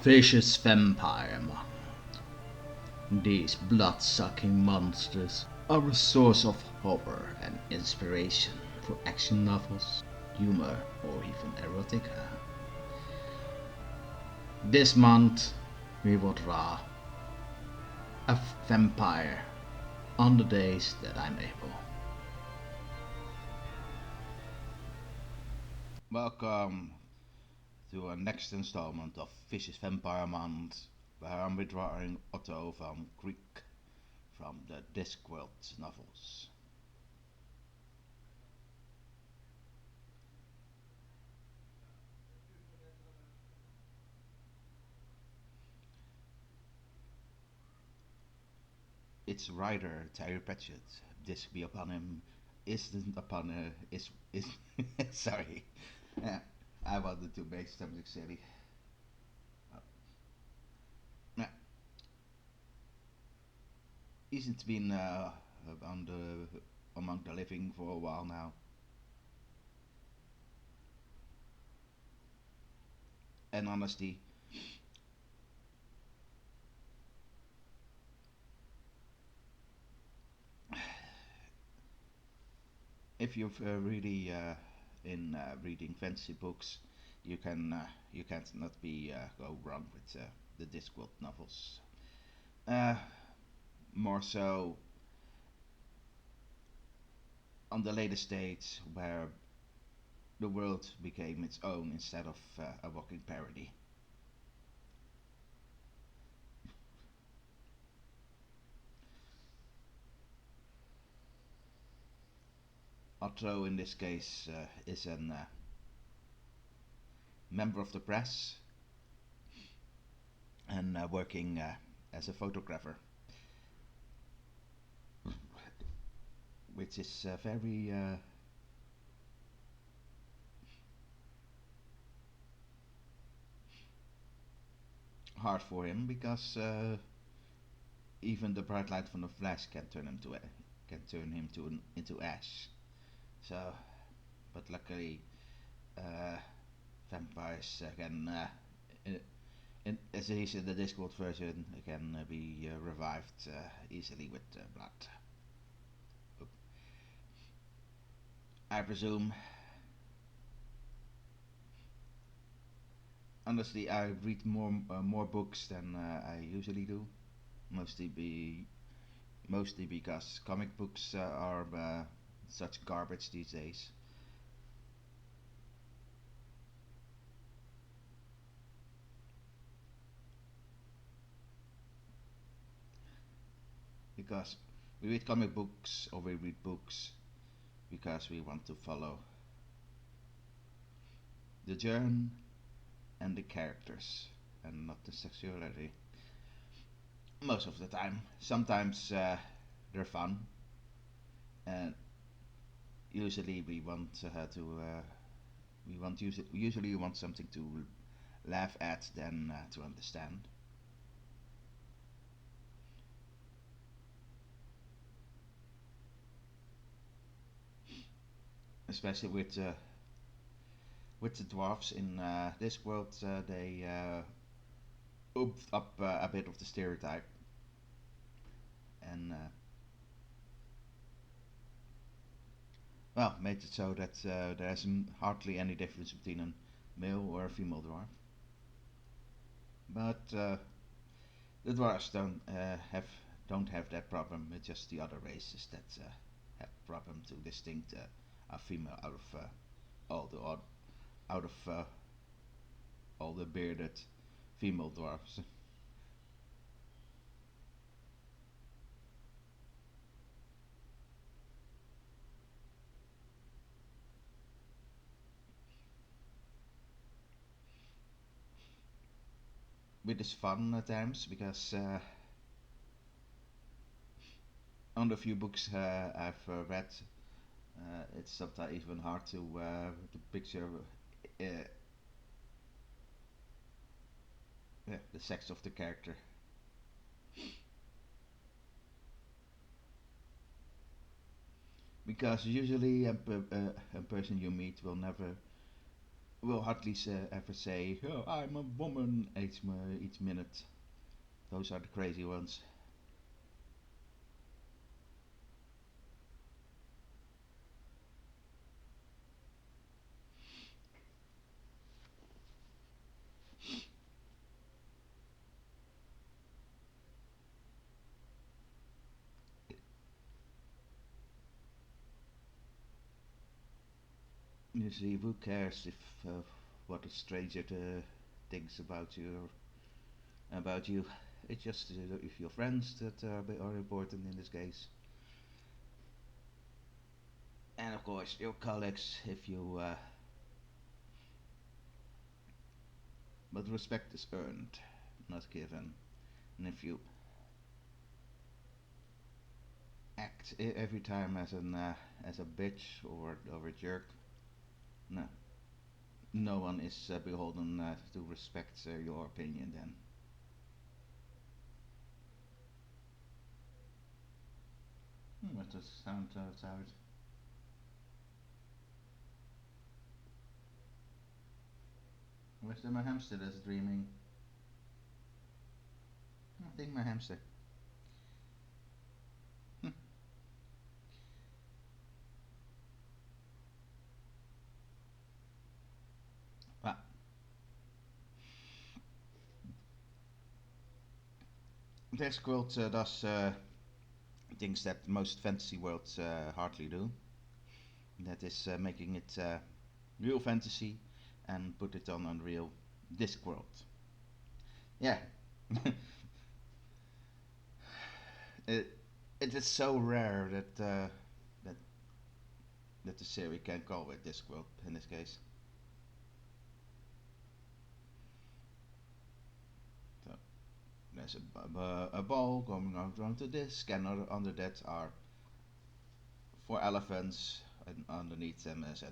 Vicious vampire man. These blood-sucking monsters are a source of horror and inspiration for action novels, humor, or even erotica. This month we will draw a vampire on the days that I'm able. Welcome to our next installment of Vicious Vampire Month, where I'm drawing Otto von Chriek from the Discworld novels. Its writer Terry Pratchett, this be upon him, isn't upon is sorry. Yeah, I wanted to make something silly. Yeah, isn't been on the among the living for a while now, and honestly, if you're really in reading fantasy books, you can't not be go wrong with the Discworld novels. Uh, More so on the later stage where the world became its own instead of a walking parody. Otto, in this case, is a member of the press and working as a photographer, which is very hard for him because even the bright light from the flash can turn him into ash. So, but luckily, uh, vampires can, as it is in the Discworld version, can be revived easily with blood. I presume. Honestly, I read more books than I usually do. Mostly be mostly because comic books are such garbage these days. Because we read comic books or we read books because we want to follow the journey and the characters and not the sexuality. Most of the time. Sometimes they're fun, and usually we want something to laugh at than to understand. Especially with the dwarfs in this world, they upped up a bit of the stereotype and well, made it so that there isn't hardly any difference between a male or a female dwarf. But the dwarves don't have that problem. It's just the other races that have problem to distinct a female out of all the out of all the bearded female dwarfs. Which is fun at times because on the few books I've read, it's sometimes even hard to picture uh, the sex of the character. Because usually a person you meet will never will hardly ever say, "Oh, I'm a woman," each minute. Those are the crazy ones. You see, who cares if what a stranger thinks about you? It's just if your friends that are important in this case, and of course your colleagues. If you, but respect is earned, not given. And if you act every time as a bitch or a jerk, no, no one is beholden to respect your opinion. Then, what does sound out? Where's my hamster that's dreaming? I think my hamster. Well, Discworld does things that most fantasy worlds hardly do. That is making it real fantasy and put it on Unreal Discworld. Yeah, it it is so rare that that the series can call it Discworld in this case. So there's a ball going around the disc, and under that are four elephants, and underneath them is a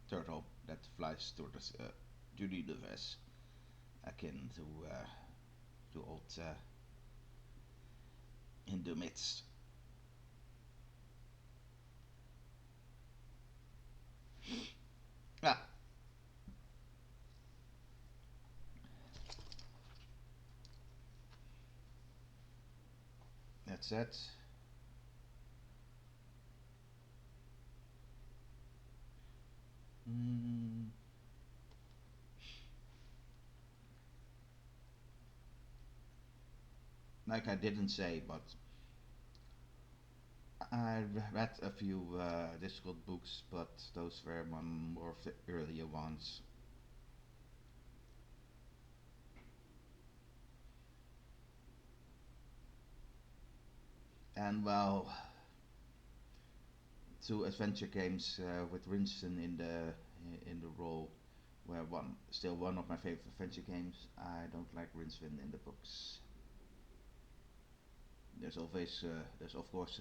turtle that flies to the universe, akin to old Hindu myths. Ah, that's it. Mm, like I didn't say, but I read a few Discworld books, but those were one more of the earlier ones. And well, two adventure games with Winston in the role were one of my favorite adventure games. I don't like Winston in the books. There's of course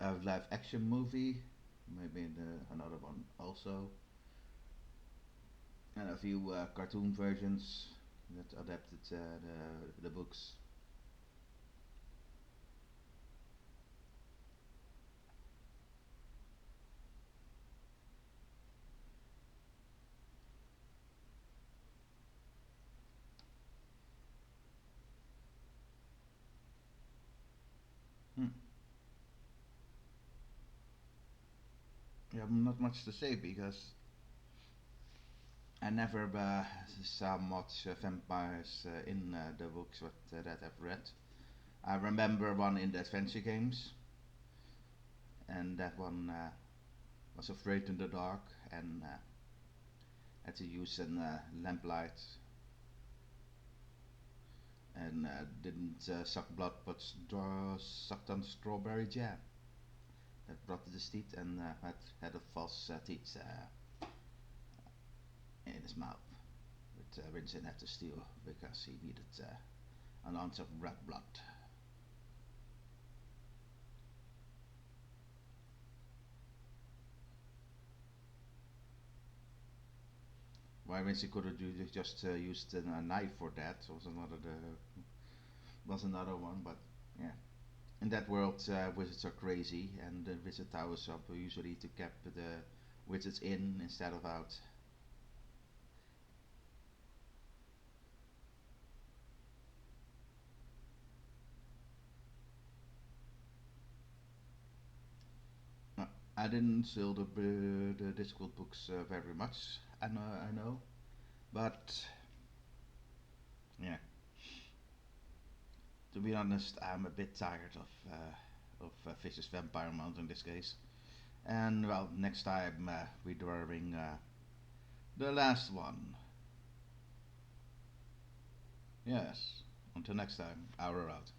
a live action movie, maybe another one also, and a few cartoon versions that adapted the books. Hmm. Yeah, not much to say because I never saw much vampires in the books that I've read. I remember one in the adventure games, and that one was afraid in the dark and had to use a lamplight and didn't suck blood but sucked on strawberry jam that brought his teeth and had a false teeth in his mouth. But Vincent had to steal because he needed an ounce of red blood. Why Vincent could have just used a knife for that was another one, but yeah. In that world, wizards are crazy, and the wizard towers are usually to keep the which is in instead of out. Uh, I didn't sell the Discworld books very much. I know, but yeah. To be honest, I'm a bit tired of Vicious Vampire Mount in this case. And well, next time we're drawing the last one. Yes. Until next time, our out.